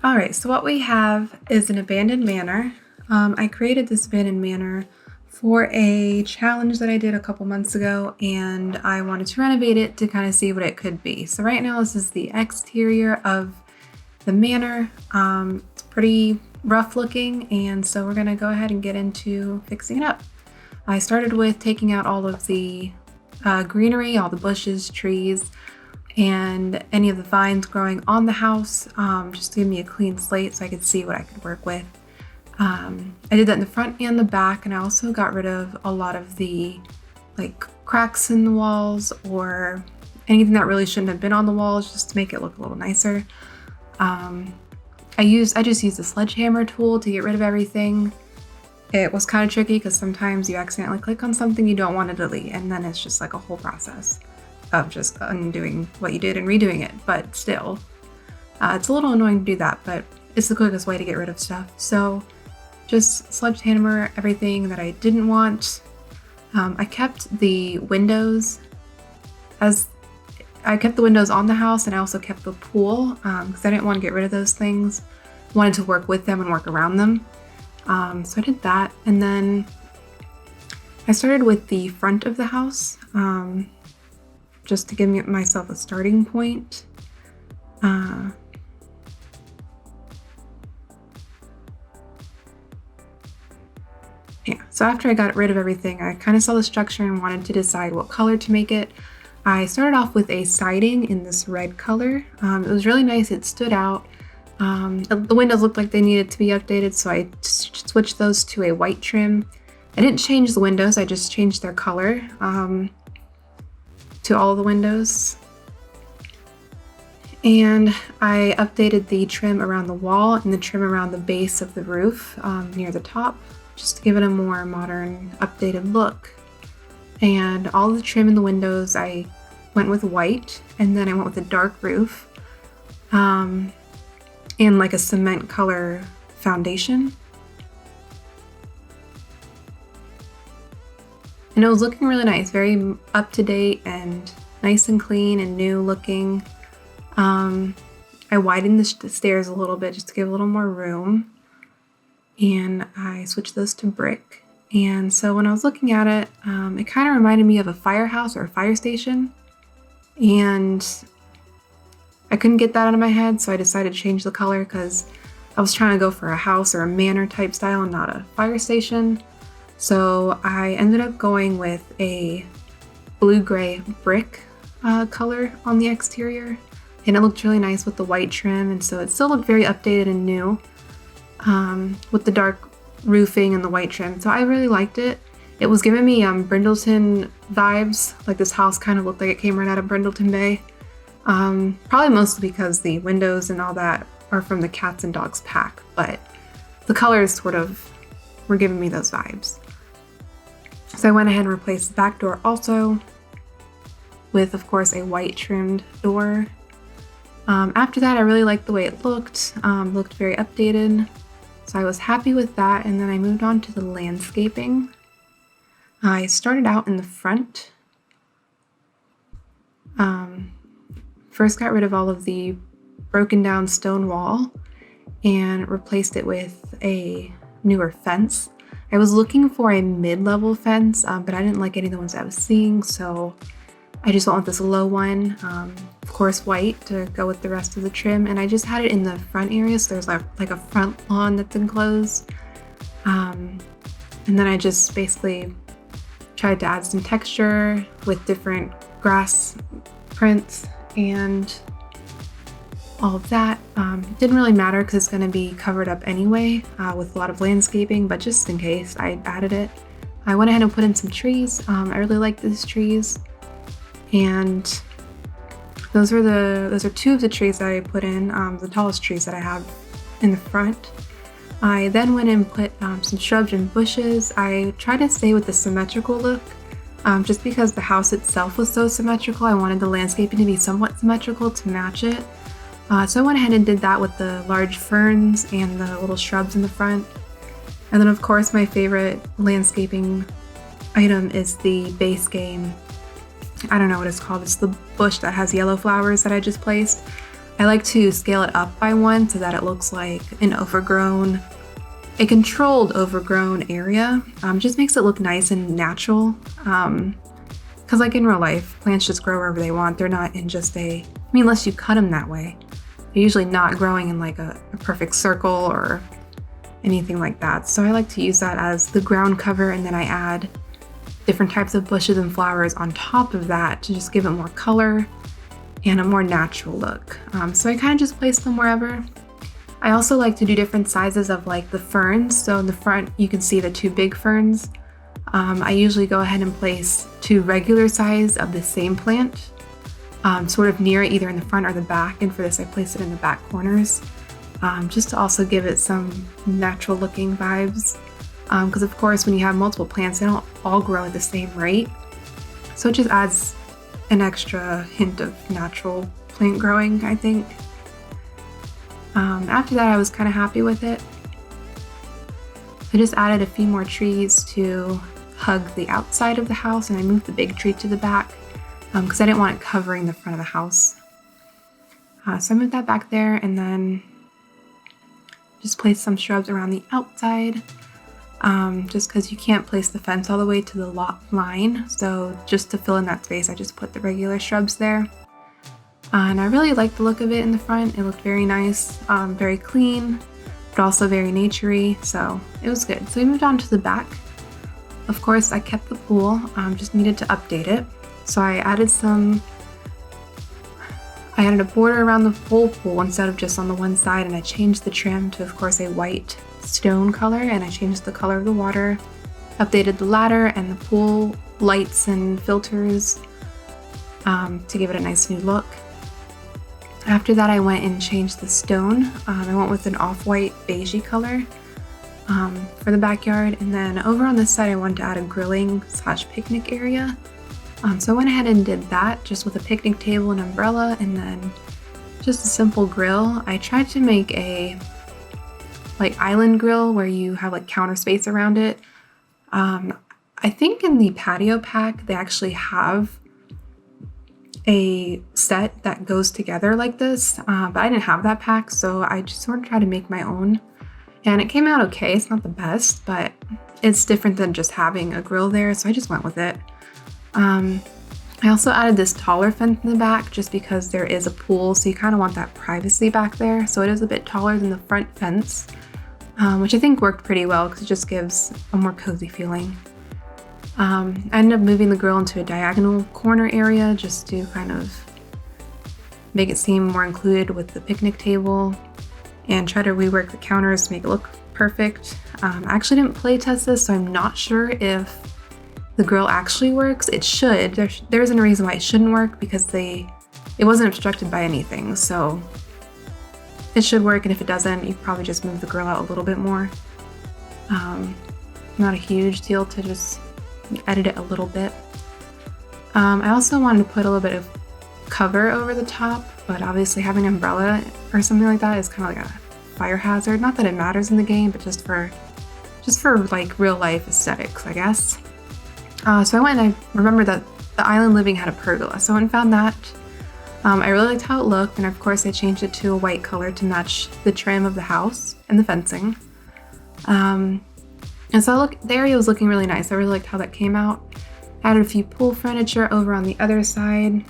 All right, so what we have is an abandoned manor. I created this abandoned manor for a challenge that I did a couple months ago, and I wanted to renovate it to kind of see what it could be. So right now this is the exterior of the manor. It's pretty rough looking, and so we're gonna go ahead and get into fixing it up. I started with taking out all of the greenery, all the bushes, trees, and any of the vines growing on the house, just to give me a clean slate so I could see what I could work with. I did that in the front and the back, and I also got rid of a lot of the like cracks in the walls or anything that really shouldn't have been on the walls, just to make it look a little nicer. I just used a sledgehammer tool to get rid of everything. It was kind of tricky because sometimes you accidentally click on something you don't want to delete, and then it's just like a whole process of just undoing what you did and redoing it. But still, it's a little annoying to do that, but it's the quickest way to get rid of stuff. So just sledgehammer everything that I didn't want. I kept the windows on the house, and I also kept the pool because I didn't want to get rid of those things. I wanted to work with them and work around them. So I did that, and then I started with the front of the house just to give myself a starting point. Yeah, so after I got rid of everything, I kind of saw the structure and wanted to decide what color to make it. I started off with a siding in this red color. It was really nice, it stood out. The windows looked like they needed to be updated, so I switched those to a white trim. I didn't change the windows, I just changed their color to all the windows. And I updated the trim around the wall and the trim around the base of the roof near the top, just to give it a more modern, updated look. And all the trim in the windows, I went with white, and then I went with a dark roof and like a cement color foundation. And it was looking really nice, very up to date and nice and clean and new looking. I widened the stairs a little bit just to give a little more room, and I switched those to brick. And so when I was looking at it, it kind of reminded me of a firehouse or a fire station, and I couldn't get that out of my head, so I decided to change the color because I was trying to go for a house or a manor type style and not a fire station. So I ended up going with a blue-gray brick color on the exterior, and it looked really nice with the white trim, and so it still looked very updated and new with the dark roofing and the white trim. So I really liked it. It was giving me Brindleton vibes, like this house kind of looked like it came right out of Brindleton Bay. Probably mostly because the windows and all that are from the Cats and Dogs pack, but the colors sort of were giving me those vibes. So I went ahead and replaced the back door also with, of course, a white trimmed door. After that, I really liked the way it looked very updated. So I was happy with that, and then I moved on to the landscaping. I started out in the front. First got rid of all of the broken down stone wall and replaced it with a newer fence. I was looking for a mid-level fence, but I didn't like any of the ones I was seeing, so I just went with this low one, of course white to go with the rest of the trim, and I just had it in the front area, so there's like a front lawn that's enclosed. And then I just basically tried to add some texture with different grass prints and all of that. Didn't really matter because it's going to be covered up anyway with a lot of landscaping, but just in case, I added it. I went ahead and put in some trees. I really like these trees, and those are two of the trees that I put in, the tallest trees that I have in the front. I then went and put some shrubs and bushes. I tried to stay with the symmetrical look. Just because the house itself was so symmetrical, I wanted the landscaping to be somewhat symmetrical to match it. So I went ahead and did that with the large ferns and the little shrubs in the front. And then of course my favorite landscaping item is the base game. I don't know what it's called. It's the bush that has yellow flowers that I just placed. I like to scale it up by 1 so that it looks like a controlled overgrown area. Just makes it look nice and natural. Because like in real life, plants just grow wherever they want. They're not in unless you cut them that way. They're usually not growing in like a perfect circle or anything like that. So I like to use that as the ground cover, and then I add different types of bushes and flowers on top of that to just give it more color and a more natural look. So I kind of just place them wherever. I also like to do different sizes of like the ferns. So in the front, you can see the 2 big ferns. I usually go ahead and place 2 regular size of the same plant, sort of near either in the front or the back. And for this, I place it in the back corners, just to also give it some natural looking vibes. Because of course, when you have multiple plants, they don't all grow at the same rate. So it just adds an extra hint of natural plant growing, I think. After that, I was kind of happy with it. I just added a few more trees to hug the outside of the house, and I moved the big tree to the back because I didn't want it covering the front of the house. So I moved that back there, and then just placed some shrubs around the outside. Just because you can't place the fence all the way to the lot line. So just to fill in that space, I just put the regular shrubs there. And I really liked the look of it in the front. It looked very nice, very clean, but also very naturey. So it was good. So we moved on to the back. Of course, I kept the pool, just needed to update it. So I added a border around the whole pool instead of just on the one side, and I changed the trim to, of course, a white stone color, and I changed the color of the water, updated the ladder and the pool lights and filters to give it a nice new look. After that, I went and changed the stone. I went with an off-white beigey color for the backyard, and then over on this side I wanted to add a grilling / picnic area. So I went ahead and did that just with a picnic table and umbrella, and then just a simple grill. I tried to make a island grill where you have like counter space around it. I think in the patio pack they actually have a set that goes together like this, but I didn't have that pack, so I just sort of tried to make my own, and it came out okay. It's not the best, but it's different than just having a grill there, so I just went with it. I also added this taller fence in the back just because there is a pool, so you kind of want that privacy back there, so it is a bit taller than the front fence. Which I think worked pretty well because it just gives a more cozy feeling. I ended up moving the grill into a diagonal corner area just to kind of make it seem more included with the picnic table, and try to rework the counters to make it look perfect. I actually didn't play test this, so I'm not sure if the grill actually works. It should. There isn't a reason why it shouldn't work because it wasn't obstructed by anything, so it should work, and if it doesn't, you probably just move the grill out a little bit more. Not a huge deal to just edit it a little bit. I also wanted to put a little bit of cover over the top, but obviously having an umbrella or something like that is kind of like a fire hazard. Not that it matters in the game, but just for like real life aesthetics, I guess. So I went and I remembered that the island living had a pergola, so I went and found that. I really liked how it looked, and of course I changed it to a white color to match the trim of the house and the fencing. And so the area was looking really nice. I really liked how that came out. Added a few pool furniture over on the other side.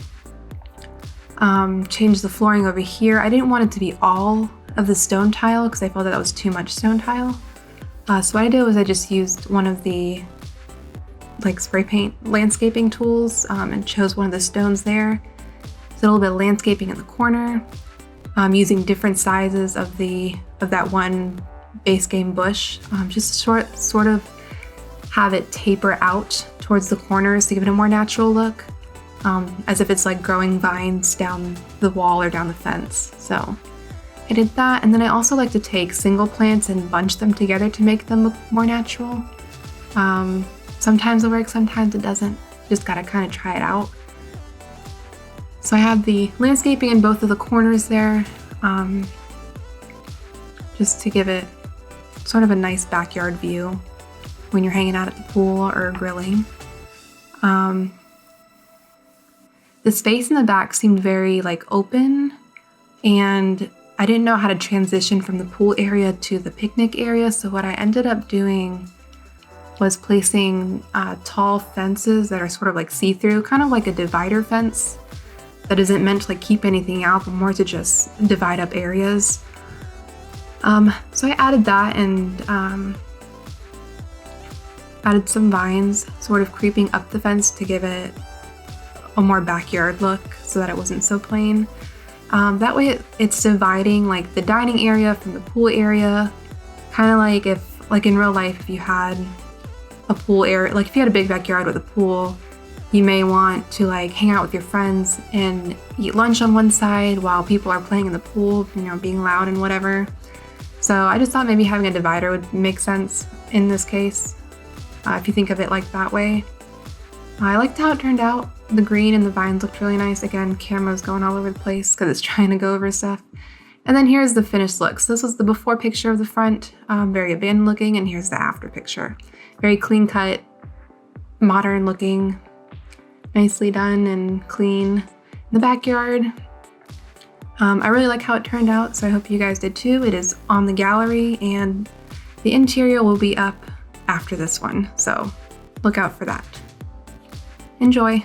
Changed the flooring over here. I didn't want it to be all of the stone tile because I felt that was too much stone tile. So what I did was I just used one of the spray paint landscaping tools and chose one of the stones there. Did a little bit of landscaping in the corner, using different sizes of that one base game bush, just to sort of have it taper out towards the corners to give it a more natural look, as if it's like growing vines down the wall or down the fence. So I did that, and then I also like to take single plants and bunch them together to make them look more natural. Sometimes it works, sometimes it doesn't. Just gotta kind of try it out. So I have the landscaping in both of the corners there, just to give it sort of a nice backyard view when you're hanging out at the pool or grilling. The space in the back seemed very open, and I didn't know how to transition from the pool area to the picnic area. So what I ended up doing was placing tall fences that are sort of like see-through, kind of like a divider fence that isn't meant to like keep anything out, but more to just divide up areas. So I added that and added some vines sort of creeping up the fence to give it a more backyard look so that it wasn't so plain. That way it's dividing like the dining area from the pool area, kind of like if, like in real life, if you had a pool area, like if you had a big backyard with a pool, you may want to like hang out with your friends and eat lunch on one side while people are playing in the pool, you know, being loud and whatever. So I just thought maybe having a divider would make sense in this case, if you think of it like that way. I liked how it turned out. The green and the vines looked really nice. Again, camera's going all over the place because it's trying to go over stuff. And then here's the finished look. So this was the before picture of the front, very abandoned looking, and here's the after picture. Very clean cut, modern looking, nicely done and clean. In the backyard, I really like how it turned out, so I hope you guys did too. It is on the gallery and the interior will be up after this one, so look out for that. Enjoy!